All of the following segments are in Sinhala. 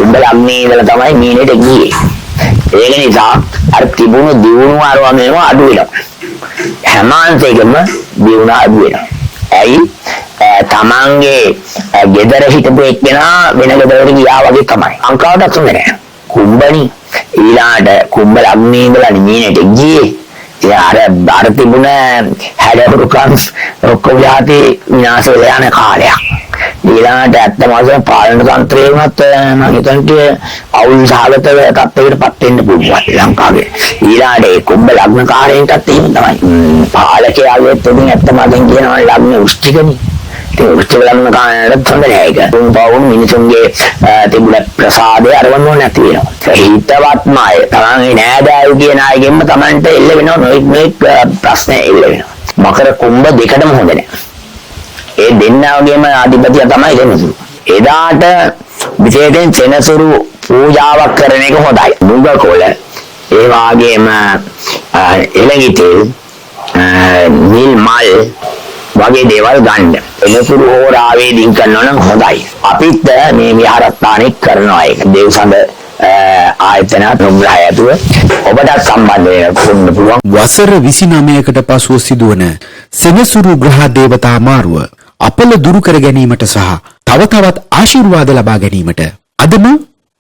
කුඹ ලග්නේ ඉඳලා තමයි මීනෙට ගියේ. ඒක නිසා අර තිබුණු දියුණුව අරවන්නේම අඩු වෙනවා. හැම අංශයකම දියුණුව අඩු වෙනවා. ඇයි? තමන්ගේ ගෙදර හිටපු එක්කෙනා වෙන ගෙදරකට ගියා වගේ තමයි. අංකාවටත් හොඳ නැහැ. කුඹණි ඊළාට කුඹ ලග්නේ ඉඳලා මීනෙට ගියේ. අර තිබුණ හැඩරුකම් ඔක්කොම යටි විනාශ වෙලා යන කාලයක්. ඊළඟට ඇත්තම වශයෙන් පාලන තන්ත්‍රය වුණත් මම හිතන්නේ අවුල් සහගත තත්ත්වයකටපත් වෙන්න පුළුවන් ලංකාවේ. ඊළඟට ඒ කුඹ ලග්න කාර්යයන්ටත් එහෙම තමයි. පාලකයාගේ තුලින් ඇත්තම වශයෙන් කියනවා ලග්න උස්තිකනේ. ඒ උස්තික ලග්න කාර්යයට හොඳ නැහැ ඒක. පවුණු මිනිසුන්ගේ තිබුණ ප්‍රසාදය අරවන්න නැති වෙනවා. හිතවත්මය තමන්ගේ නෑදෑයෝ කියන අයගෙන්ම තමන්ට එල්ල වෙනවා නොඑක් ප්‍රශ්න එල්ල වෙනවා. මකර කුඹ දෙකටම හොඳ නැහැ. ඒ දෙන්නාගේම අධිපතිය තමයි සෙනසුරු. එදාට විශේෂයෙන් සෙනසුරු පූජාවක් කරන එක හොඳයි. මුගකොළ ඒ වගේම එළඟිතෙල් නිල් මල් වගේ දේවල් ගන්න. සෙනසුරු හෝරාවේ දින් කරනවා නම් හොඳයි. අපිත් මේ විහාරස්ථානෙ කරනවා ඒක. දේවසඳ ආයතන ප්‍රමුඛය ඇතුව ඔබට සම්බන්ධ වෙන්න පුළුවන්. වසර 29කට පසුව සිදුවන සෙනසුරු ග්‍රහ දේවතා මාරුව අපල දුරු කර ගැනීමට සහ තව තවත් ආශිර්වාද ලබා ගැනීමට අදම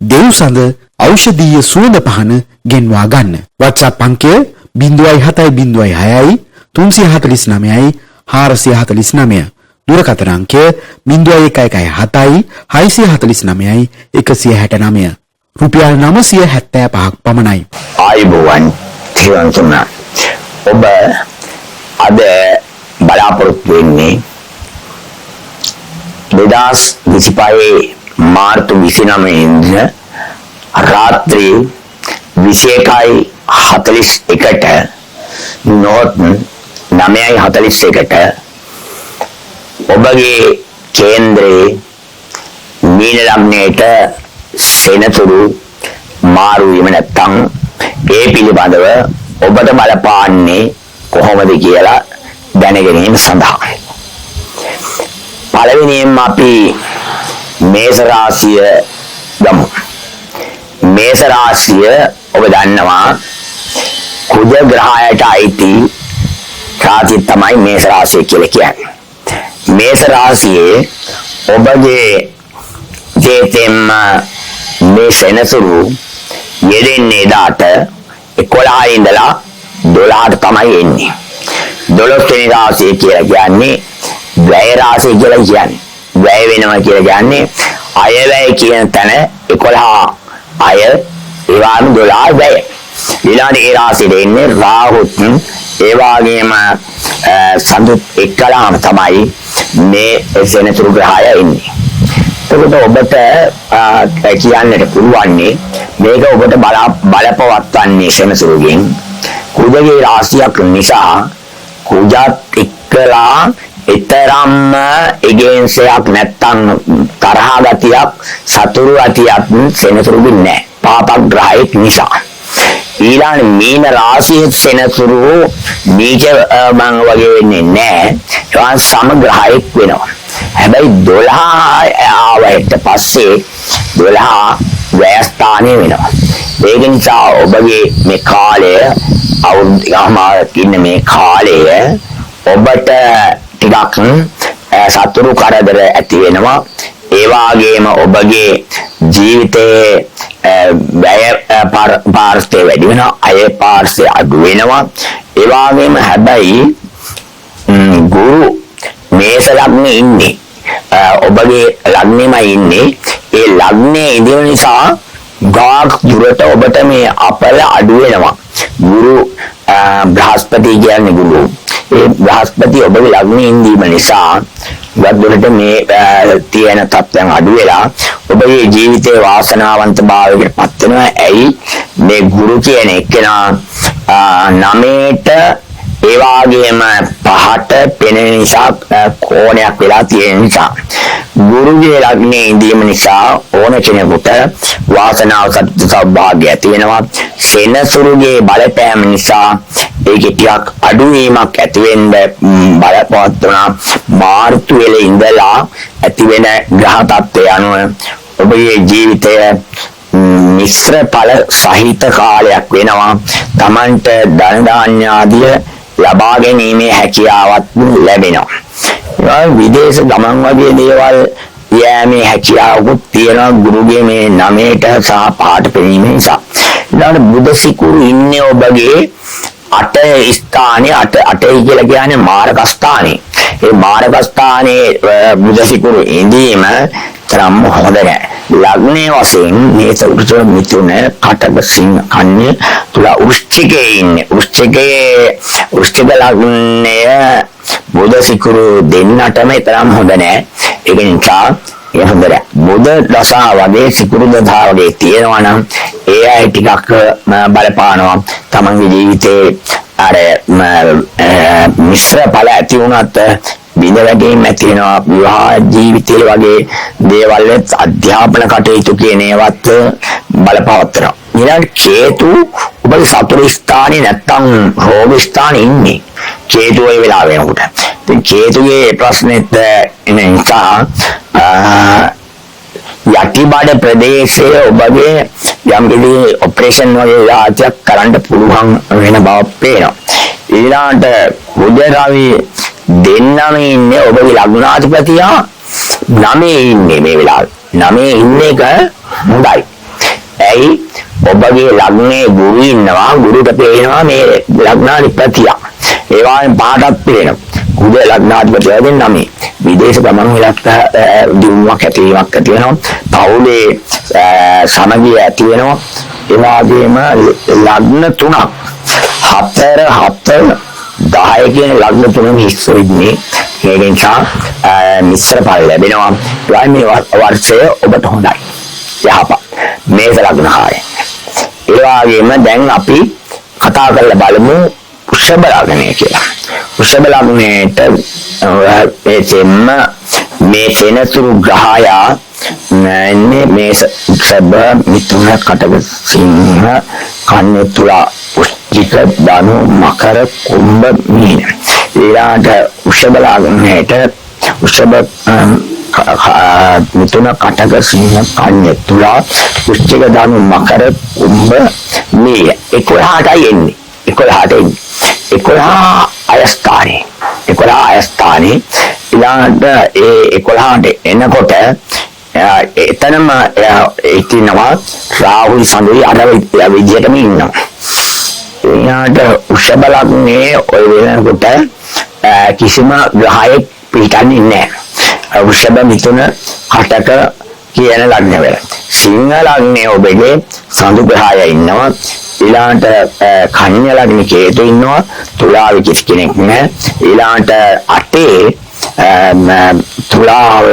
දේවසඳ ඖෂධීය සුවඳ පහන ගෙන්වා ගන්න. WhatsApp අංකය 0.706 349 449. දුරකථන අංකය 0117 649 169. රුපියල් 975ක් පමණයි. ආයුබෝවන් ත්‍රිවංශම ඔබ අද බලාපොරොත්තු වෙන්නේ 2025 මාර්තු 29 ඉඳන් රාත්‍රී 21:41ට නොත් 9:41ට ඔබගේ කේන්ද්‍රයේ මීන ලග්නයට සෙනසුරු මාරු වීම නැත්තම් ඒ පිළිබඳව ඔබට බලපාන්නේ කොහොමද කියලා දැන ගැනීම සඳහා පළවෙනියෙන්ම අපි මේෂ රාශිය ගමු. මේෂ රාශිය ඔබ දන්නවා කුජ ග්‍රහයට අයිති රාශිය තමයි මේෂ රාශිය කියලා කියන්නේ. මේෂ රාශියේ ඔබගේ ජීවිතෙම මේ සෙනසුරු යෙදෙන්නේ දාට 11 ඉඳලා 12ට තමයි එන්නේ. 12 වෙනි රාශිය කියලා කියන්නේ වැය රාශිය කියලා කියන්නේ. වැය වෙනවා කියලා කියන්නේ අයවැය කියන තැන 11 අය ඒවාම 12 වැය. ඊළඟ ඒ රාශියට එන්නේ රාහුත් ඒ වගේම සඳුත් එක්කලාම තමයි මේ සෙනසුරු ග්‍රහය එන්නේ. ඒකට ඔබට කියන්නට පුළුවන් මේක ඔබට බලපවත්වන්නේ සෙනසුරුගෙන් කුජගේ රාශියක් නිසා කුජත් එක්කලා ඊතරම්ම එගේන්සයක් නැත්තම් තරහා ගතියක් සතුරු ගතියක් සෙනසුරුගෙන් නැහැ. පාපග්‍රහයක් නිසා. ඊළඟ මීන රාශියේ සෙනසුරු නීච මං වගේ වෙන්නේ නැහැ. ඒවා සමග්‍රහයක් වෙනවා. හැබැයි 12 ආවට පස්සේ 12 වැයස්ථානය වෙනවා. ඒක නිසා ඔබගේ මේ කාලය අවුරුද්දකමාරක් ඉන්න මේ කාලය ඔබට ටිකක් සතුරු කරදර ඇති වෙනවා. ඒ වගේම ඔබගේ ජීවිතයේ වැය පාර්ශ්වය වැඩි වෙනවා. අය පාර්ශ්වය අඩු වෙනවා. ඒ වගේම හැබැයි ගුරු මේෂ ලග්නේ ඉන්නේ ඔබගේ ලග්නෙමයි ඉන්නේ. ඒ ලග්නේ ඉඳින නිසා ගාක් දුරට ඔබට මේ අපල අඩු වෙනවා. ගුරු බ්‍රහස්පති කියන්නේ ගුරු. ඒ බ්‍රහස්පති ඔබගේ ලග්නේ ඉඳීම නිසා වද්දුරට මේ තියෙන තත්ත්වයන් අඩු වෙලා ඔබගේ ජීවිතේ වාසනාවන්ත භාවයකට පත් වෙනවා. ඇයි මේ ගුරු කියන එක්කෙනා 9ට ඒ වගේම 5ට පෙනෙන නිසා කෝණයක් වෙලා තියෙන නිසා ගුරුගේ ලග්නේ ඉඳීම නිසා ඕන කෙනෙකුට වාසනාව සත්‍ය සෞභාග්‍ය ඇති වෙනවා. සෙනසුරුගේ බලපෑම නිසා ඒක ටිකක් අඩුවීමක් ඇති වෙන්න බලපවත්වන මාර්තු වෙලේ ඉඳලා ඇති වෙන ග්‍රහ තත්ත්වය අනුව ඔබගේ ජීවිතය මිශ්‍ර ඵල සහිත කාලයක් වෙනවා. Tamanට ධන ධාන්‍ය ආදිය ලබා ගැනීමේ හැකියාවක් ලැබෙනවා. විදේශ ගමන් වගේ දේවල් යෑමේ හැකියාවකුත් තියෙනවා ගුරුගේ මේ නමයට සහ පාට පෙනීම නිසා. ඊළඟට බුද සිකුරු ඉන්නේ ඔබගේ 8 ස්ථානයේ 8යි කියලා කියන්නේ මාරක ස්ථානේ. ඒ මාරක ස්ථානයේ බුද සිකුරු ඉඳීම තරම් හොඳ නැහැ. ලග්නයේ වශයෙන් මේස වෘෂ මිථුන කටක සිංහ කන්‍ය තුල වෘශ්චිකයේ ඉන්නේ. වෘශ්චික ලග්නයේ බුද සිකුරු දෙන්නටම තරම් හොඳ නැහැ. ඒක නිසා ඒ හොඳ නැහැ. බුද දශා වගේ සිකුරු දශා වගේ තියෙනවා නම් ඒ අය ටිකක් බලපානවා තමන්ගේ ජීවිතේ අර මිශ්‍ර ඵල ඇති වුණත් බිඳ වැටීම් ඇති වෙනවා. විවාහ ජීවිතේ වගේ දේවල් වලත් අධ්‍යාපන කටයුතු කියන ඒවත් බලපවත්වනවා. ඊළඟ කේතු ඔබගේ සතුරු ස්ථානේ නැත්තම් රෝග ස්ථානේ ඉන්නේ. කේතු ඒ වෙලාව වෙනකොට. ඉතින් කේතුගේ ප්‍රශ්නෙත් එන නිසා යටිබඩ ප්‍රදේශයේ ඔබගේ යම් කිසි ඔපරේෂන් වගේ යාත්‍යක් කරන්න පුළුවන් වෙන බව පේනවා. ඊළාට බුධ රවි දෙන්නම ඉන්නේ ඔබගේ ලග්නාධිපතියා 9 ඉන්නේ මේ වෙලාවේ. 9 ඉන්න එක හොඳයි. ඇයි ඔබගේ ලග්නේ ගුරු ඉන්නවා. ගුරුට පේනවා මේ ලග්නාධිපතියා. ඒ වගේම පාඩක් පේනවා. බුධ ලග්නාධිපතියා දෙන්න 9. විදේශ ගමන් වලත් දියුණුවක් ඇතිවීමක් ඇති වෙනවා. පවුලේ සමගිය ඇති වෙනවා. ඒ වගේම ලග්න 3ක් 4 10 කියන ලග්න 3ම හිස් වෙන්නේ. ඒ නිසා මිශ්‍ර ඵල ලැබෙනවා. මේ වර්ෂය ඔබට හොඳයි. යහපත් මේස ලග්න හාය. ඒ වගේම දැන් අපි කතා කරලා බලමු වෘෂභ ලග්නය කියලා. වෘෂභ ලග්නයේට එතෙම මේ සෙනසුරු ග්‍රහය මේ වෘෂභ මිථුන කටක සිංහ කන්‍ය තුලා වෘශ්චික ධනු මකර කුම්භ මීන. ඊළාට වෘෂභ ලග්නයේට වෘෂභ මිථුන කටක සිංහ කන්‍ය තුලා වෘශ්චික ධනු මකර කුම්භ මීන 11ටයි එන්නේ. 11ට එන්නේ. 11 අයස්ථානේ ඊළඟට ඒ 11ට එනකොට එතනම ඉතිනවා රාහුල් සඳුයි අර විදියටම ඉන්නවා. ඊළඟට වෘෂභ ලග්නයේ ඔය වෙනකොට කිසිම ග්‍රහයක් පිටන්නේ නැහැ. වෘෂභ මිථුන කටක කියන ලග්න වල. සිංහ ලග්නයේ ඔබගේ සඳු ග්‍රහය ඉන්නවා. ඊළාට කන්‍ය ලග්නේ කේතු ඉන්නවා. තුලාවේ කිසි කෙනෙක් නැහැ. ඊළාට 8 තුලාව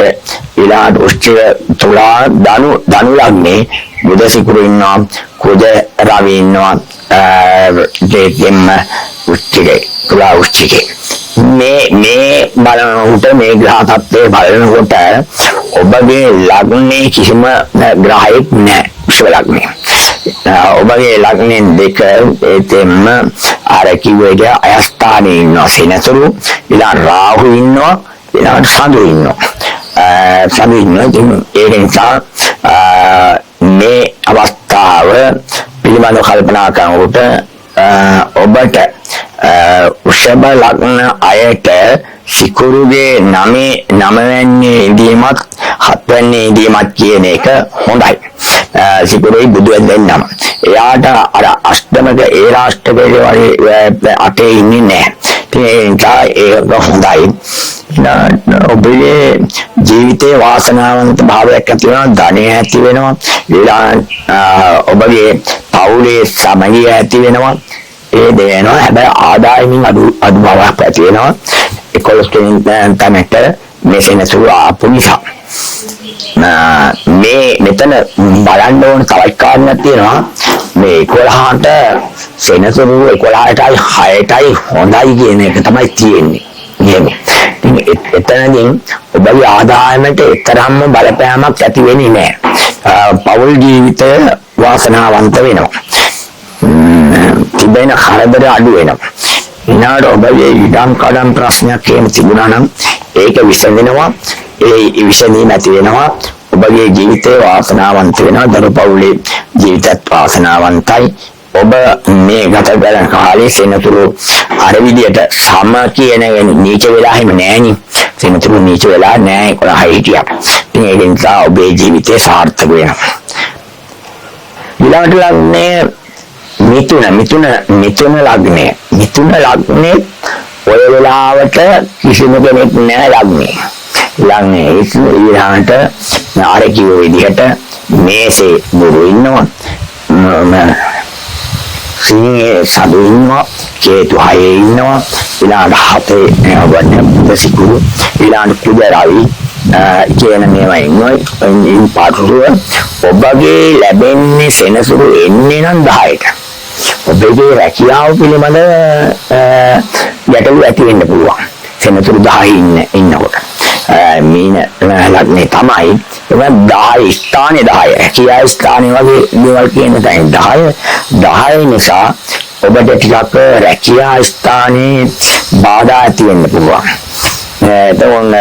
ඊළාට වෘශ්චික තුලා ධනු ලග්නේ බුධ සිකුරු ඉන්නවා. කුජ රවි ඉන්නවා. දෙකෙන්ම වෘශ්චිකේ තුලා වෘශ්චිකේ මේ බලනකොට මේ ග්‍රහ තත්ත්වය බලනකොට ඔබගේ ලග්නේ කිසිම ග්‍රහයක් නැහැ. වෘෂභ ලග්නේ ඔබගේ ලග්නෙන් දෙක එතෙම අර කිව්වේක අයස්ථානේ ඉන්නවා සෙනසුරු. ඊළඟ රාහු ඉන්නවා. ඊළඟ සඳු ඉන්නවා. ඒක නිසා මේ අවස්ථාව පිළිබඳව කල්පනා කරනකොට ඔබට වෘෂභ ලග්න අයට සිකුරුගේ 9 වෙනි ඉදීමත් 7 වෙනි ඉදීමත් කියන එක හොඳයි. සිකුරුයි බුදු වෙනනම් එයාට අර අෂ්ටමක ඒ රාෂ්ටකයේ වගේ 8 ඉන්නේ නැහැ. ඒ නිසා ඒක හොඳයි. ඔබේ ජීවිතේ වාසනාවන්ත භාවයක් ඇති වෙනවා. ධනය ඇති වෙනවා. ඊළඟ ඔබගේ පවුලේ සමගිය ඇති වෙනවා. ඒ දෙනවා. හැබැයි ආදායමින් අඩු බවක් ඇති වෙනවා. 11 කෙනෙක් තැනට මේ සෙනසුරු ආපු නිසා. මේ මෙතන බලන්න ඕන තව කාරණයක් තියෙනවා. මේ 11ට සෙනසුරු 11ටයි 6ටයි හොඳයි කියන එක තමයි තියෙන්නේ. එතනදී ඔබගේ ආදායමට එතරම්ම බලපෑමක් ඇති වෙන්නේ නැහැ. පෞල් ජීවිතය වාසනාවන්ත වෙනවා. තිබෙන කරදර අඩු වෙනවා. ඊනාට ඔබගේ ඉඩම් කඩම් ප්‍රශ්නයක් එහෙම තිබුණා නම් ඒක විසඳෙනවා. ඒ විසඳීම ඇති වෙනවා. ඔබගේ ජීවිතේ වාසනාවන්ත වෙනවා. දරුපෞලේ ජීවිතත් වාසනාවන්තයි. ඔබ මේ ගත කරන කාලේ සෙනතුරු අර විදියට සම කියන නීච වෙලා හිම නෑනේ. සෙනතුරු නීච වෙලා නෑ 11 හිටියා. ඉතින් ඒ නිසා ඔබේ ජීවිතේ සාර්ථක වෙනවා. ඊළඟට ලග්නේ මිථුන ලග්නේ ඔය වෙලාවට කිසිම කෙනෙක් නෑ ලග්නේ ඊළඟට අර කිව්ව විදිහට මේසේ ගුරු ඉන්නවා, සිංහේ සතු ඉන්නවා, කේතු 6 ඉන්නවා, ඊළඟට 7 වඩ සිකුරු, ඊළඟට කුජරාවි කියන මේවා ඉන්නවා. ඉන් පාටුව ඔබගේ ලැබෙන්නේ සෙනසුරු එන්නේ නම් 10ට. ඔබගේ රැකියාව පිළිබඳ ගැටලු ඇති වෙන්න පුළුවන්. සෙනසුරු 10 ඉන්නකොට මීන ලග්නේ තමයි එම 10 ස්ථානේ 10 රැකියා ස්ථානේ වගේ දේවල් කියන තැන 10 නිසා ඔබට ටිකක් රැකියා ස්ථානේ බාධා ඇති වෙන්න පුළුවන්. එතකොට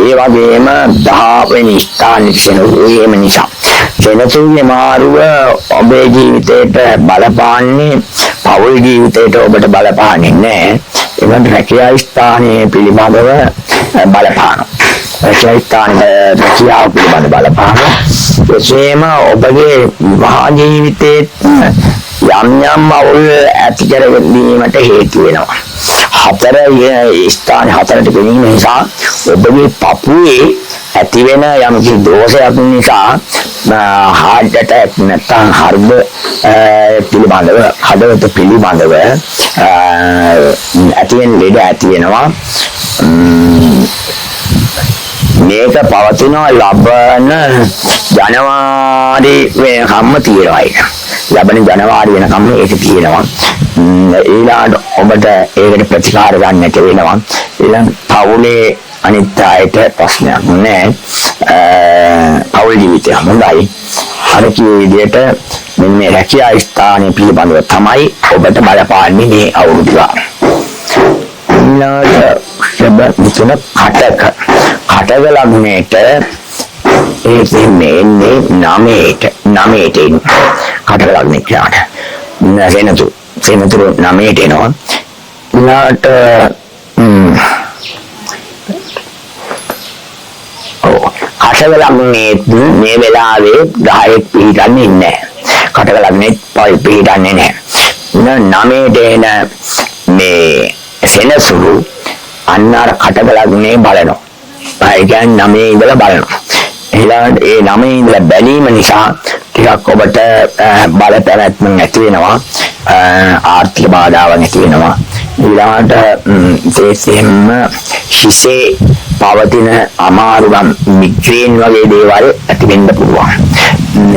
ඒ වගේම 10 වෙනි ස්ථානයේ සෙනසුරු නිසා සෙනසුරුගේ මාරුව ඔබේ ජීවිතයට බලපාන්නේ, පෞල් ජීවිතයට ඔබට බලපාන්නේ නැහැ. ඒකට රැකියා ස්ථානයේ පිළිබඳව බලපානවා. රැකියා ස්ථානයේ රැකියාව පිළිබඳ බලපානවා. එසේම ඔබගේ විවාහ ජීවිතයේ යම් අවුල් ඇති කර ගැනීමට හේතු වෙනවා. 4 ස්ථාන 4ට ගෙනීම නිසා ඔබගේ පපුවේ ඇති වෙන යම් කිසි දෝෂයක් නිසා heart attack නැත්නම් හෘද පිළිබඳව හදවත පිළිබඳව ඇති වෙන ලෙඩ ඇති වෙනවා. මේක පවතින ලබන ජනවාරි වෙනකම්ම තියෙනවා. ලබන ජනවාරි වෙනකම්ම ඒක තියෙනවා. ඊළඟ ඔබට ඒකට ප්‍රතිකාර ගන්නට වෙනවා. ඊළඟ පවුලේ අනිත් අයට ප්‍රශ්නයක් නැහැ. පවුල් ජීවිතය හොඳයි. අර කිව්ව විදිහට මෙන්න මේ රැකියා ස්ථානයේ පිළිබඳව තමයි ඔබට බලපාන්නේ මේ අවුරුදු ගාන. ඊළඟට මිථුන කටක ලග්නේට ඒ මෙන්නේ 9ට කටක ලග්නේ කියනවා. සෙනතුරු 9ට එනවා. ඊළඟට කටක ලග්නේ මේ වෙලාවේ 10ක් පිළිගන්නේ නැහැ. කටක ලග්නේ පිළිගන්නේ නැහැ. 9ට එන මේ සෙනසුරු අන්නාර කටක ලග්නේ බලනවා. ඒ කියන්නේ 9 ඉඳලා බලනවා. ඊළඟට ඒ 9 ඉඳලා බැලීම නිසා ටිකක් ඔබට බල පැවැත්ම නැති වෙනවා. ආර්ථික බාධාවක් නැති වෙනවා. ඊළඟට විශේෂයෙන්ම හිසේ පවතින අමාරුකම්, මිග්‍රේන් වගේ දේවල් ඇති වෙන්න පුළුවන්.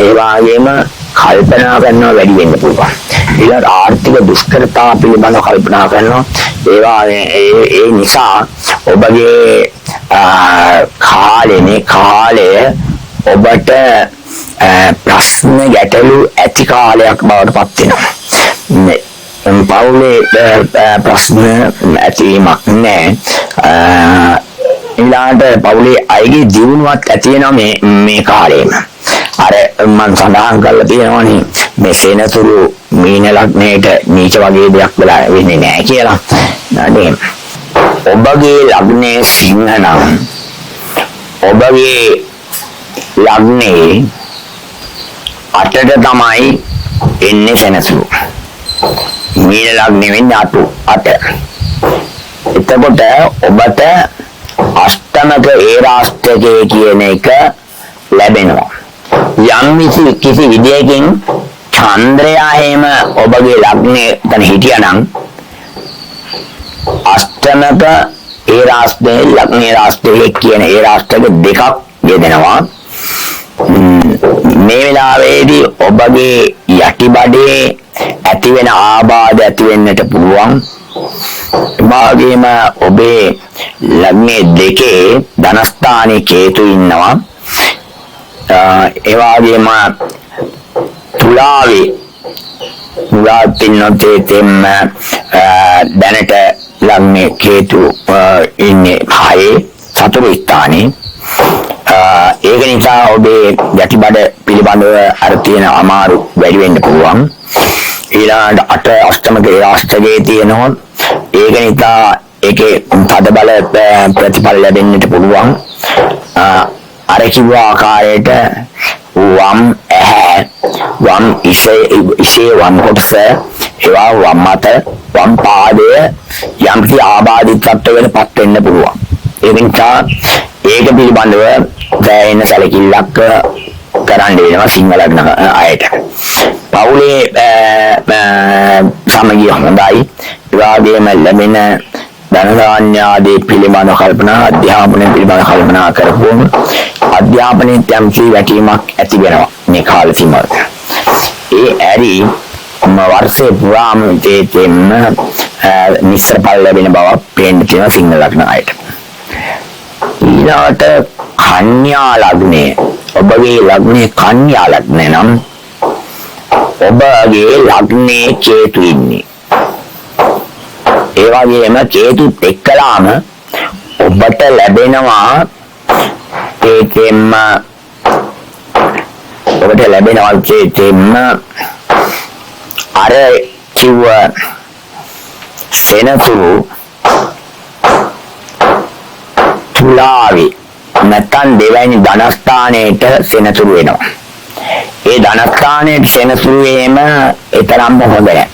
ඒ වගේම කල්පනා කරනවා වැඩි වෙන්න පුළුවන්. ඊළඟ ආර්ථික දුෂ්කරතා පිළිබඳව කල්පනා කරනවා. ඒ නිසා ඔබගේ කාලය ඔබට ප්‍රශ්න ගැටලු ඇති කාලයක් බවට පත් වෙනවා. පවුලේ ප්‍රශ්න ඇතිවීමක් නැහැ. ඊළඟට පවුලේ අයගේ දියුණුවක් ඇති වෙනවා මේ කාලේම. අර මම සඳහන් කරලා තියෙනවානේ මේ සෙනසුරු මීන ලග්නයට නීච වගේ දෙයක් වෙලා වෙන්නේ නැහැ කියලා. නේද? ඔබගේ ලග්නේ සිංහ නම් ඔබගේ ලග්නේ 8ට තමයි එන්නේ සෙනසුරු. මීන ලග්නේ වෙන්නේ 8. එතකොට ඔබට අෂ්ටමක ඒරාෂ්ටකයේ කියන එක ලැබෙනවා. යම් කිසි විදියකින් චන්ද්‍රයා එහෙම ඔබගේ ලග්නේ තන හිටියානම් අෂ්ටමක ඒරාෂ්ටකයේ ලග්නේ රාෂ්ටකයේ කියන ඒරාෂ්ටක දෙකක් යෙදෙනවා. මේ වෙලාවේදී ඔබගේ යටිබඩේ ඇති වෙන ආබාධ ඇති වෙන්නට පුළුවන්. එවාගෙම ඔබේ ලග්නේ දෙකේ ධනස්ථානයේ කේතු ඉන්නවා. එවාගෙම තුලාවෙන් දැනට ලග්නේ කේතු ඉන්නේ 6 චතුර්ථ ස්ථානයේ. ඒක නිසා ඔබේ යටිබඩ පිළිබඳව අර තියෙන අමාරු වැඩි වෙන්න පුළුවන්. ඊළඟට අට අෂ්ටමක රාෂ්ටකයේ තියෙනවා. ඒක නිසා ඒකේ තද බල ප්‍රතිඵල ලැබෙන්නට පුළුවන්. අර කිව්ව ආකාරයට වම් ඇහැ වම් ඉසේ වම් කොටස ඒවා වම් මත වම් පාදය යම්කි ආබාධිත තත්ත්වයකටපත් වෙන්න පුළුවන්. ඒ නිසා ඒක පිළිබඳව දැනෙන සැලකිල්ලක් කරන්න වෙනවා සිංහල අයට. පවුලේ සමගිය හොඳයි. ඒ වගේම ලැබෙන ධන ධාන්‍ය ආදී පිළිබඳව කල්පනා අධ්‍යාපනය පිළිබඳව කල්පනා කරපුවම අධ්‍යාපනයේ යම්කි වැටීමක් ඇති වෙනවා මේ කාල සීමාවට. ඒ ඇරි වර්ෂේ පුරාම තේතෙන්න මිශ්‍ර පළ ලැබෙන බව පේන්න තියෙනවා සිංහල ලග්න අයට. ඊළාට කන්‍යා ලග්නය ඔබගේ ලග්නේ කන්‍යා ලග්නය නම් ඔබගේ ලග්නේ කේතු ඉන්නේ. ඒ වගේම කේතුත් එක්කලාම ඔබට ලැබෙනවා තේතෙන්න අර කිව්ව සෙනසුරු තුලාවේ නැත්නම් දෙවැනි ධනස්ථානයේට සෙනසුරු වෙනවා. ඒ ධනස්ථානයේ සෙනසුරු වීම ඊතරම්ම හොඳ නැහැ.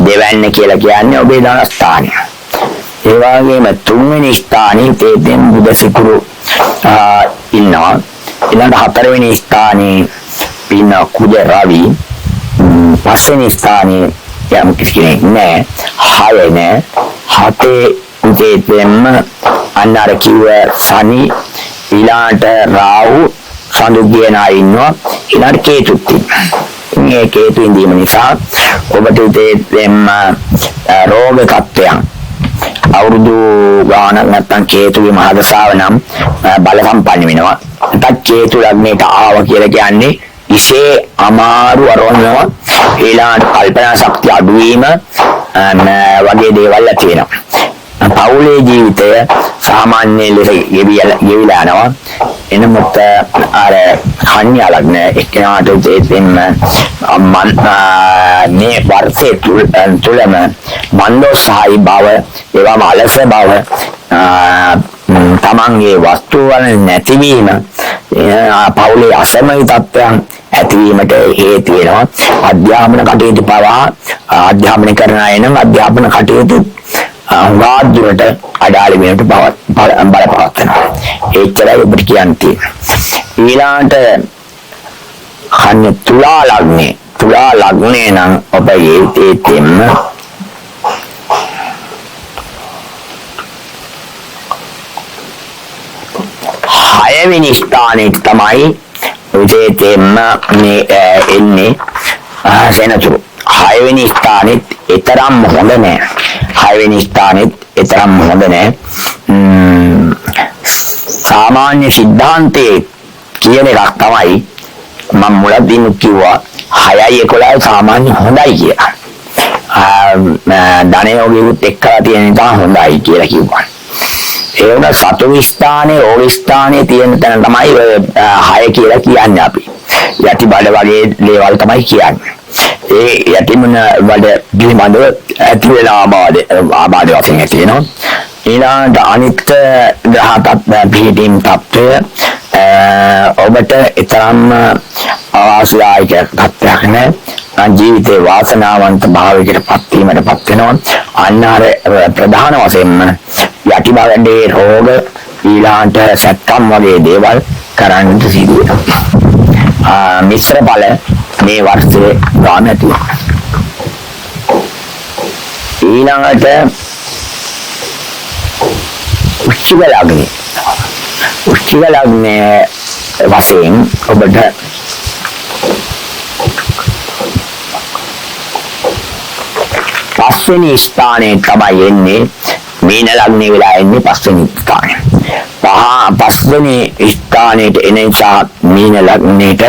දෙවැන්න කියලා කියන්නේ ඔබේ ධනස්ථානය. ඒ වගේම තුන්වෙනි ස්ථානයේ තේතෙන් බුධ සිකුරු ඉන්නවා. ඊළඟ හතරවෙනි ස්ථානයේ පින කුජ රවි. පස්වෙනි ස්ථානයේ යම් කිසි කෙනෙක් නැහැ. හය නැහැ. හතේ තේතෙන්ම අන්නර කිව්ව සනි ඊළාට රාහු සඳු කියන අය ඉන්නවා. ඊළාට කේතුත් ඉන්නවා. මේ කේතු ඉඳීම නිසා ඔබට තේතෙන්ම රෝග තත්ත්වයන් අවුරුදු ගානක් නැත්නම් කේතුගේ මහදශාව නම් බල සම්පන්න වෙනවා. නැත්නම් කේතු ලග්නයට ආව කියලා කියන්නේ ඉසේ අමාරු අරෝණනවා. ඊළාට කල්පනා ශක්තිය අඩු වීම වගේ දේවල් ඇති වෙනවා. පවුලේ ජීවිතය සාමාන්‍ය ලෙස ගෙවිලා යනවා. එනමුත් අර කන්‍යා ලග්න එක්කෙනාට තේතෙන්න මේ වර්ෂයේ තුලම මන්දෝසහයි බව ඒවම අලස බව තමන්ගේ වස්තු වල නැතිවීම පවුලේ අසමයි තත්ත්වයන් ඇතිවීමට හේතු වෙනවා. අධ්‍යාපන කටයුතු පවා අධ්‍යාපන කරන අය නම් අධ්‍යාපන කටයුතු වාද්දුරට අඩාල වෙනට බලපවත්වනවා. ඒතරයි ඔබට කියන්න තියෙන්නේ. ඊළාට කන්‍යා තුලා ලග්නේ නම් ඔබ ඒතෙන්න හයවෙනි ස්ථානයේ තමයි උදේතෙන්න මේ එන්නේ සෙනසුරු. හයවෙනි ස්ථානෙත් ඊතරම් හොඳ නැහැ. හයවෙනි ස්ථානෙත් ඊතරම් හොඳ නැහැ. සාමාන්‍ය සිද්ධාන්තයේ කියන එකක් තමයි මම මුලදීම කිව්වා 6යි 11යි සාමාන්‍ය හොඳයි කියලා. ධනයෝගිකුත් එක්කලා තියෙන නිසා හොඳයි කියලා කිව්වා. ඒ වුණා සතුරු ස්ථානයේ ඕග ස්ථානයේ තියෙන තැන තමයි 6 කියලා කියන්නේ අපි. යටි බඩ වගේ දේවල් තමයි කියන්නේ. ඒ යටිමන වල පිළිබඳව ඇති වෙන ආබාධ වශයෙන් ඇති වෙනවා. ඊළඟට අනිත් ග්‍රහතත් පිළිදීම් තත්ත්වය ඔබට ඊතරම් ආශායික තත්ත්වයක් නැහැ. ජීවිතේ වාසනාවන්ත භාවයකට පත් වීමටපත් වෙනවා. අන්නාර ප්‍රධාන වශයෙන්ම යටිබඩේ රෝග ඊළඟට සැත්කම් වගේ දේවල් කරන්නට සිදු වෙනවා. මිශ්‍ර බල මේ වර්ෂයේ ගාන ඇති වෙනවා. ඊළඟට උච්ච ලග්නේ වශයෙන් ඔබට පස්වෙනි ස්ථානයේ තමයි එන්නේ. මීන ලග්නේ වෙලා එන්නේ පස්වෙනි ස්ථානයේ. පස්වෙනි ස්ථානයේ එන නිසා මීන ලග්නේට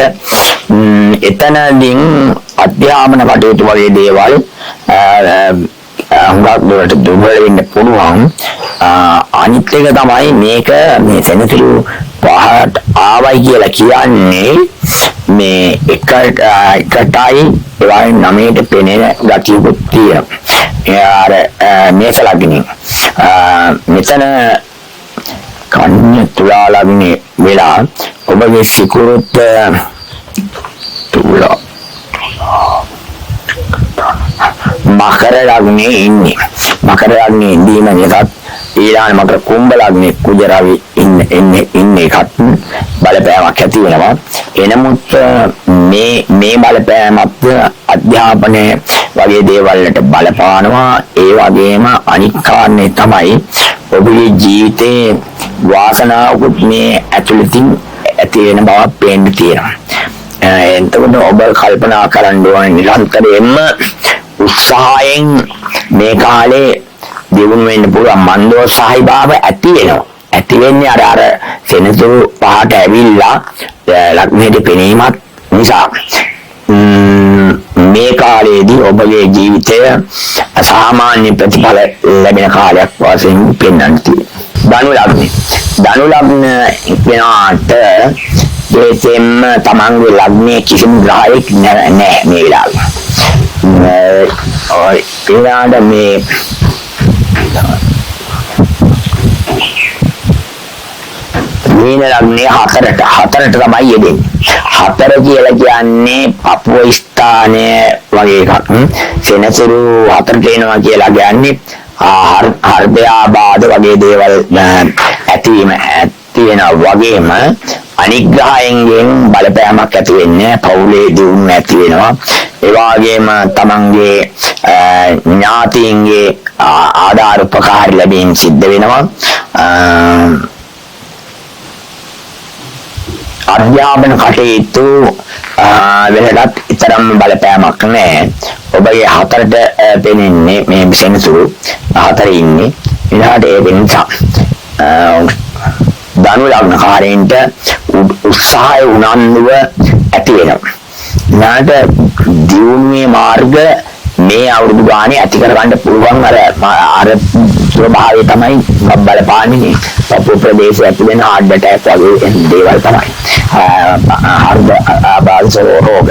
එතනදී අධ්‍යාපන කටයුතු වගේ දේවල් හුඟක් දුරට දුර්වල වෙන්න පුළුවන්. අනිත් එක තමයි මේක මේ සෙනසුරු පහට ආවයි කියලා කියන්නේ මේ එකටයි ඒවායි 9ට පෙනෙන ගතියකුත් තියෙනවා. මේස ලග්නේ මෙතන කන්‍ය තුලා ලග්නේ වෙලා ඔබගේ සිකුරුත් තුලා මකර ලග්නේ ඉන්නේ. මකර ලග්නේ ඉඳීම එකත් ඊළඟ මකර කුම්භ ලග්නේ කුජරවි ඉන්නේ එකත් බලපෑමක් ඇති වෙනවා. එනමුත් මේ බලපෑමත් අධ්‍යාපනය වගේ දේවල් වලට බලපානවා. ඒ වගේම අනික් කාරණේ තමයි ඔබේ ජීවිතේ වාසනාවකුත් මේ ඇතුළතින් ඇති වෙන බවක් පේන්න තියෙනවා. එතකොට ඔබ කල්පනා කරන්න ඕනේ නිරන්තරයෙන්ම උත්සාහයෙන් මේ කාලේ දියුණු වෙන්න පුළුවන් මන්දෝත්සාහී භාව ඇති වෙනවා. ඇති වෙන්නේ අර සෙනසුරු පහට ඇවිල්ලා ලග්නයේ පෙනීමත් නිසා. මේ කාලයේදී ඔබගේ ජීවිතය අසාමාන්‍ය ප්‍රතිඵල ලැබෙන කාලයක් වශයෙන් පෙන්වන්නේ. ධනු ලග්න වෙනාට ඒකෙම තමන්ගේ ලග්නයේ කිසිම ග්‍රහයක් නැහැ මේ වෙලාවේ. ඊළඟ මේ මීන ලග්නේ හතරට තමයි යෙදෙන්නේ. 4 කියලා කියන්නේ පපුව ස්ථානය වගේ එකක්. සෙනසුරු 4ට එනවා කියලා කියන්නේ හෘදයාබාධ වගේ දේවල් ඇති වෙනවා වගේම අනිග්‍රහයෙන් බලපෑමක් ඇති වෙන්නේ පවුලේ දියුණුව ඇති වෙනවා. ඒ වගේම තමන්ගේ ඥාතීන්ගේ ආධාර උපකාර ලැබීම සිද්ධ වෙනවා. අධ්‍යාපන කටයුතු වෙලටත් තරම් බලපෑමක් නැහැ. ඔබගේ 4ට පෙනෙන්නේ මේ සෙනසුරු 4 ඉන්නේ. ඊළාට ඒ වෙනස ධනු ලග්න කාරයන්ට උත්සාහය උනන්දුව ඇති වෙනවා. ඊළාට දියුණුවේ මාර්ග මේ අවුරුදු ගානේ ඇති කරගන්න පුළුවන් අර ස්වභාවය තමයි බලපාන්නේ. පපුව ප්‍රදේශයේ ඇති වෙන heart attack වගේ දේවල් තමයි. හෘද ආබාධ රෝග.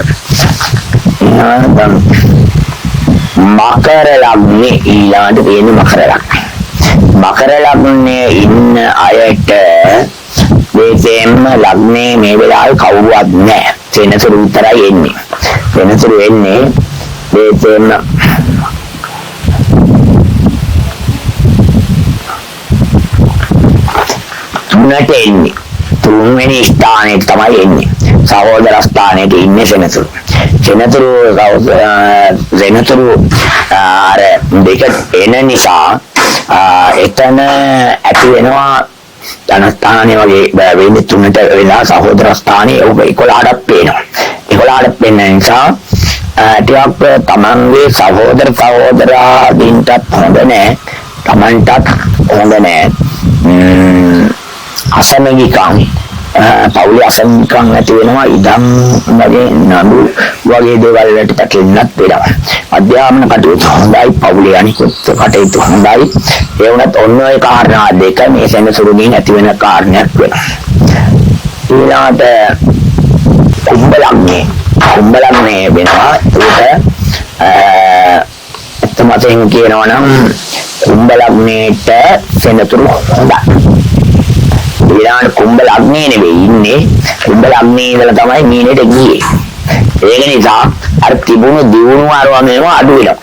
මකර ලග්නේ ඊළඟට තියෙන මකර ලග්නේ. මකර ලග්නේ ඉන්න අයට මේකෙම ලග්නේ මේ වෙලාවේ කවුරුවත් නැහැ. සෙනසුරු විතරයි එන්නේ. සෙනසුරු එන්නේ මේකෙම තුනට එන්නේ. තුන්වෙනි ස්ථානයේ තමයි එන්නේ. සහෝදර ස්ථානයේ ඉන්නේ සෙනසුරු. සෙනසුරු අර දෙක එන නිසා එතන ඇති වෙනවා ධනස්ථානයේ වගේ වෙන්නේ තුනට වෙලා සහෝදර ස්ථානයේ ඔබ 11ට පේනවා. 11ට පෙන්න නිසා ටිකක් තමන්ගේ සහෝදරාදීන්ටත් හොඳ නැහැ. තමන්ටත් හොඳ නැහැ. අසමගිකම් පවුලේ අසමගිකම් ඇති වෙනවා. ඉදම් වගේ නඩු වගේ දේවල් වලට පැටලෙන්නත් වෙනවා. අධ්‍යාපන කටයුතු හොඳයි, පවුලේ අනිකුත් කටයුතු හොඳයි. ඒ වුණත් ඔන්න ඔය කාරණා දෙක මේ සෙනසුරුගෙන් ඇති වෙන කාරණයක් වෙනවා. ඊළාට කුම්භ ලග්නේ වෙනවා. ඒක අත්මතෙන් කියනවා නම් කුම්භ ලග්නේට සෙනසුරු හොඳයි. ඊළාට කුම්භ ලග්නේ නෙවෙයි ඉන්නේ. කුම්භ ලග්නේ ඉඳලා තමයි මීනෙට ගියේ. ඒක නිසා අර තිබුණු දියුණුව අරවම වෙනවා අඩු වෙනවා.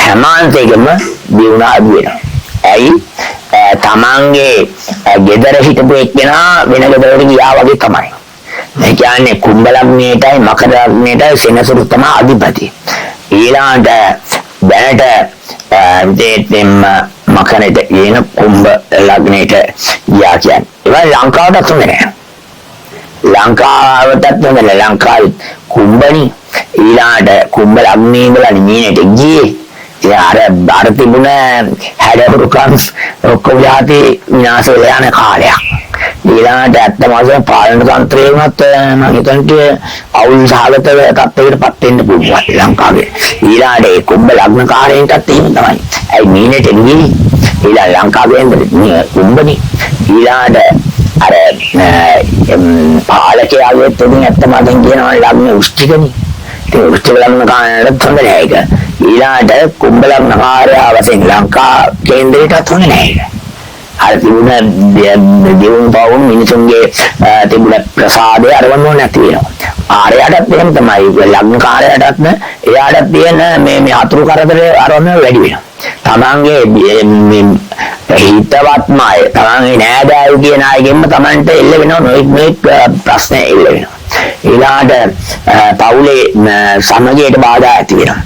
හැම අංශයකම දියුණුව අඩු වෙනවා. ඇයි? තමන්ගේ ගෙදර හිටපු එක්කෙනා වෙන ගෙදරකට ගියා වගේ තමයි. ඒ කියන්නේ කුම්භ ලග්නේටයි මකර ලග්නේටයි සෙනසුරු තමයි අධිපති. ඊළාට දැනට දෙතෙම මකරට කියන කුම්භ ලග්නේට ගියා කියන්නේ. ඒවා ලංකාවටත් හොඳ නැහැ. ලංකාවටත් හොඳ නැහැ. ලංකාවේ කුම්භනි ඊළාට කුම්භ ලග්නේ ඉඳලා මීනට ගියේ. අර තිබුණ හැඩරුකම් ඔක්කොම යටි විනාශ වෙලා යන කාලයක්. ඊළඟට ඇත්තම වශයෙන් පාලන තන්ත්‍රය වුණත් මම හිතන්නේ අවුල් සහගත තත්ත්වයකටපත් වෙන්න පුළුවන් ලංකාවේ. ඊළඟට ඒ කුම්භ ලග්න කාර්යයන්ටත් එහෙම තමයි. ඒ මීනට ගියේ ඊළඟ ලංකාවේ කුම්භනි ඊළඟට අර පාලකයාගේ තුලින් ඇත්තම අදින් කියනවා ලග්න උෂ්ටිකනේ. ඒ උෂ්ටික ලග්න කාණ්ඩයට හොඳ නෑ ඒක. ඊළාට කුම්භ ලග්න කාර්යය වශයෙන් ලංකා කේන්ද්‍රයටත් හොඳ නෑ ඒක. අර තිබුණ දියුණු පවුණු මිනිසුන්ගේ තිබුණ ප්‍රසාදය අරවන්න නැති වෙනවා. ආරයටත් එහෙම තමයි ලග්න කාර්යයටත් එයාට තියෙන මේ අතුරු කරදර අරවන්න වැඩි වෙනවා. තමන්ගේ හිතවත්මය තමන්ගේ නෑදෑයෝ කියන අයගෙන්ම තමන්ට එල්ල වෙනවා නොඑක් ප්‍රශ්න එල්ල වෙනවා. ඊළාට පවුලේ සමගියට බාධා ඇති වෙනවා.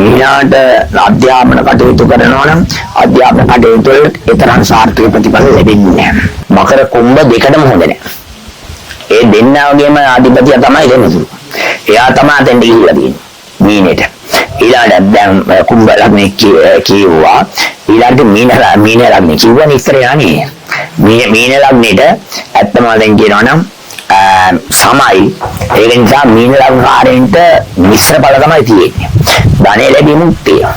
ඊළාට අධ්‍යාපන කටයුතු කරනවා නම් අධ්‍යාපන කටයුතු වලට ඒතරම් සාර්ථක ප්‍රතිඵල ලැබෙන්නේ නැහැ. මකර කුම්භ දෙකටම හොඳ නැහැ. ඒ දෙන්නාගේම අධිපතිය තමයි දෙන්නසු. එයා තමයි දැන් ගිහිල්ලා තියෙන්නේ මීනෙට. ඊළාට දැන් කුම්භ ලග්නේ කියුවා. ඊළාට මීන ලග්නේ කියුවනේ ඉස්සර යන්නේ. මීන ලග්නෙට ඇත්තම දැන් කියනවා නම් සමයි ඒක නිසා මීන ලග්න කාරෙන්ට මිශ්‍ර බල තමයි තියෙන්නේ. ධනෙ ලැබීමුත් තියෙනවා.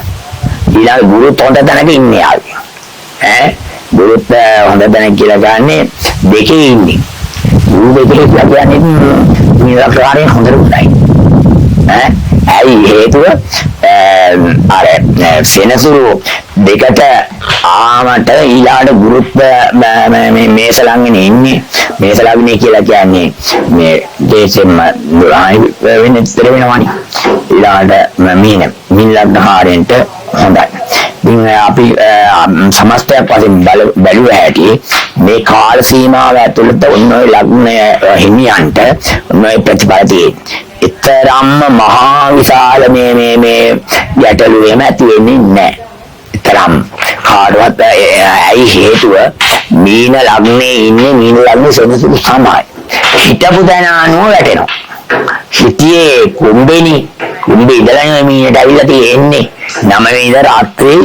ඊළඟ ගුරුත් හොඳ තැනක ඉන්නේ ආවේ. ගුරුත් හොඳ තැනක කියලා ගන්නේ දෙකේ ඉන්නේ. ගුරු දෙකේ කියන්නේ මීන ලග්න කාරෙන් හොඳට උඩයි. ඇයි හේතුව අර සෙනසුරු දෙකට ආමට ඊළාට ගුරුත්ව මේස ළඟනේ ඉන්නේ. මේස ළඟනේ කියලා කියන්නේ මේ දේශෙම වෙන ඉතර වෙනවනේ. ඊළාට මීන ලග්නහාරෙන්ට හොඳයි. ඉතින් අපි සමස්තයක් වශයෙන් බැලුව හැටි මේ කාල සීමාව ඇතුළත ඔන්න ඔය ලග්න හිමියන්ට ඔන්න ඔය ප්‍රතිඵල තියෙන්නේ. තරම්ම මහා විශාල මේ ගැටලු එහෙම ඇති වෙන්නේ නැහැ. තරම් කාටවත් ඇයි හේතුව මීන ලග්නේ ඉන්නේ මීන ලග්නේ සෙනසුරු සමයි. හිතපු තැන අනුව වැටෙනවා. හිතියේ කුම්බෙනි කුම්බේ ඉඳලා මීනට ඇවිල්ලා තියෙන්නේ 9 වෙනිදා රාත්‍රී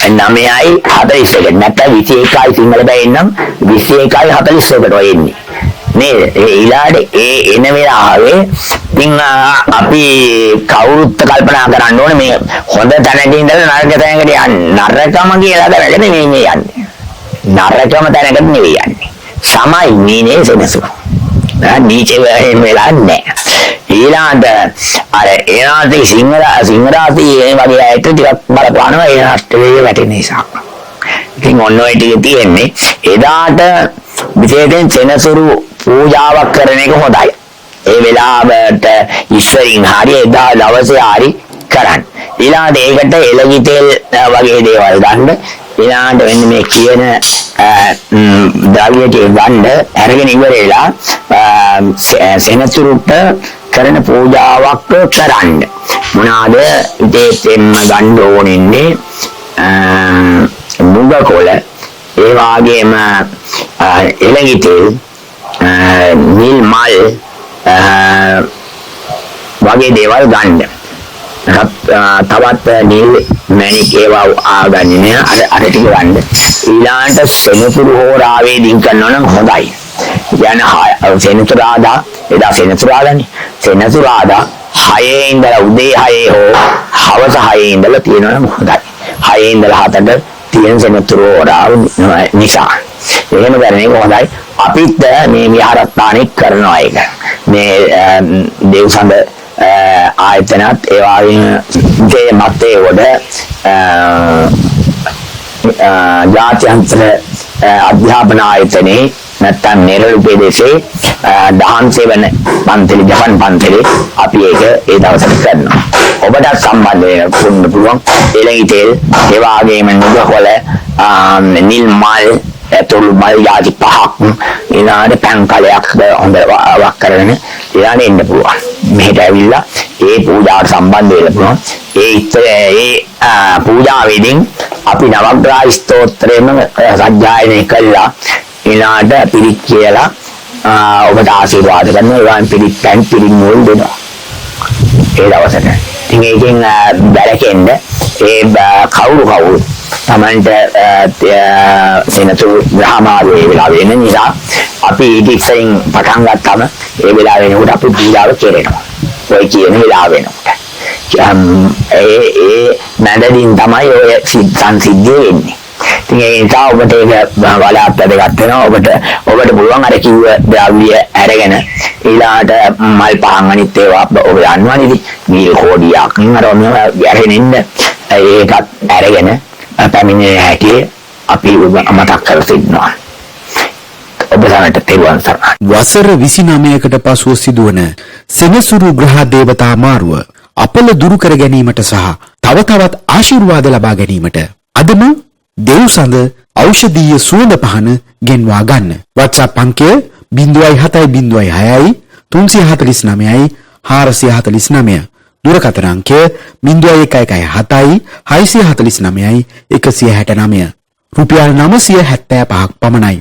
9:41 නැත්නම් 21යි සිංහල බැයෙන් නම් 21:41ට එන්නේ. නේද? ඊළාට එන වෙලාවේ ඉතින් අපි කවුරුත් කල්පනා කරන්න ඕනේ මේ හොඳ තැනක ඉඳලා නරක තැනකට යන්නේ. නරකම කියලාද වැඩ නෙමෙයි යන්නේ. නරකම තැනකට නෙවෙයි යන්නේ. සමයි මීනේ සෙනසුරු. නීච වෙලා නැහැ. ඊළාට අර එනාදී සිංහරාති ඒ වගේ ඇයිට ටිකක් බලපානවා ඒ රාष्ट्रයේ වැටෙන නිසා. ඉතින් ඔන්න ඔය ටික තියෙන්නේ එදාට විශේෂයෙන් සෙනසුරු පූජාවක් කරන එක හොඳයි. ඒ වෙලාවට ඉස්සරින් හරි එදා දවසේ හරි කරන්න. ඊළාට ඒකට එළගි තෙල් වගේ දේවල් ගන්න. ඊළාට වෙන්නේ මේ කියන ද්‍රව්‍ය ටික ගන්න අරගෙන ඉවරලා සෙනසුරුට කරන පූජාවක් කරන්න. මොනවාද ඉතේෙම ගන්න ඕනෙන්නේ මුග කොළ ඒ වගේම එළගි තෙල් නිල් මල් වගේ දේවල් ගන්න. තවත් නිල් මැණික් ඒවා ආගන්නේ නෑ අර ටික ගන්න. ඊළාට සෙනසුරු හෝරාවේ දින් කරනවා නම් හොඳයි. කියන්නේ සෙනසුරාදා එදා සෙනසුරාදානේ. සෙනසුරාදා 6 ඉඳලා උදේ 6 හෝ හවස 6 ඉඳලා තියෙනවා නම් හොඳයි. 6 ඉඳලා 7ට තියෙන සෙනසුරු හෝරාව නිසා. එහෙම කරන එක හොඳයි. අපිත් මේ විහාරස්ථානෙ කරනවා ඒක. මේ දේවසඳ ආයතනත් ඒ වගේම මේ මතේ වල ජාත්‍යන්තර අධ්‍යාපන ආයතනයේ නැත්නම් නෙරළු ප්‍රදේශයේ දහම් සේවන පන්තිලි ජපන් පන්තිලි අපි ඒක ඒ දවසට කරනවා. ඔබට සම්බන්ධ වෙන්න පුළුවන් එළගි තෙල් ඒ වගේම නුගකොළ නිල් මල් ඇතුළු මල් යාදි 5ක් ඊළාට පැන් කලයක් හොඳ වක් කරගෙන ඊළාට එන්න පුළුවන්. මෙහෙට ඇවිල්ලා ඒ පූජාවට සම්බන්ධ වෙන්න පුළුවන්. ඒ පූජාවේදී අපි නවග්‍රහ ස්තෝත්‍රයම සජ්ජායනය කළා. ඊළාට පිරිත් කියලා ඔබට ආශිර්වාද කරනවා. ඒවායින් පිරිත් පැන් පිරිත් මුල් දෙනවා ඒ දවසට. ඉතින් ඒකෙන් බැලකෙන්න ඒ කවුරු තමන්ට සෙනසුරු ග්‍රහමාවේ වෙලා වෙන නිසා අපි ඉතින් පටන් ගත්තම ඒ වෙලාව වෙනකොට අපි පූජාව කෙරෙනවා. ඔය කියන වෙලාව වෙනකොට. ඒ මැදදින් තමයි ඔය සංසිද්ධිය වෙන්නේ. ඉතින් ඒ නිසා ඔබට ඒක වඩාත් වැදගත් වෙනවා. ඔබට පුළුවන් අර කිව්ව ද්‍රව්‍ය අරගෙන ඊළාට මල් පහන් අනිත් ඒවා ඔබ යන්නවනේ ඉතින් මීල් කෝඩියක් අර මෙව අරගෙන ඉන්න ඒකත් අරගෙන පැමිණෙන හැටි අපි මතක් කර සිටිනවා. ඔබ සමට තෙරුවන් සරණයි. වසර 29කට පසුව සිදුවන සෙනසුරු ග්‍රහ දේවතා මාරුව අපල දුරු කර ගැනීමට සහ තව තවත් ආශිර්වාද ලබා ගැනීමට අදම දෙව්සඳ ඖෂධීය සුවඳ පහන ගෙන්වා ගන්න. WhatsApp අංකය 0.706 349 449. දුරකථන අංකය 0117 649 169. රුපියල් 975ක් පමණයි.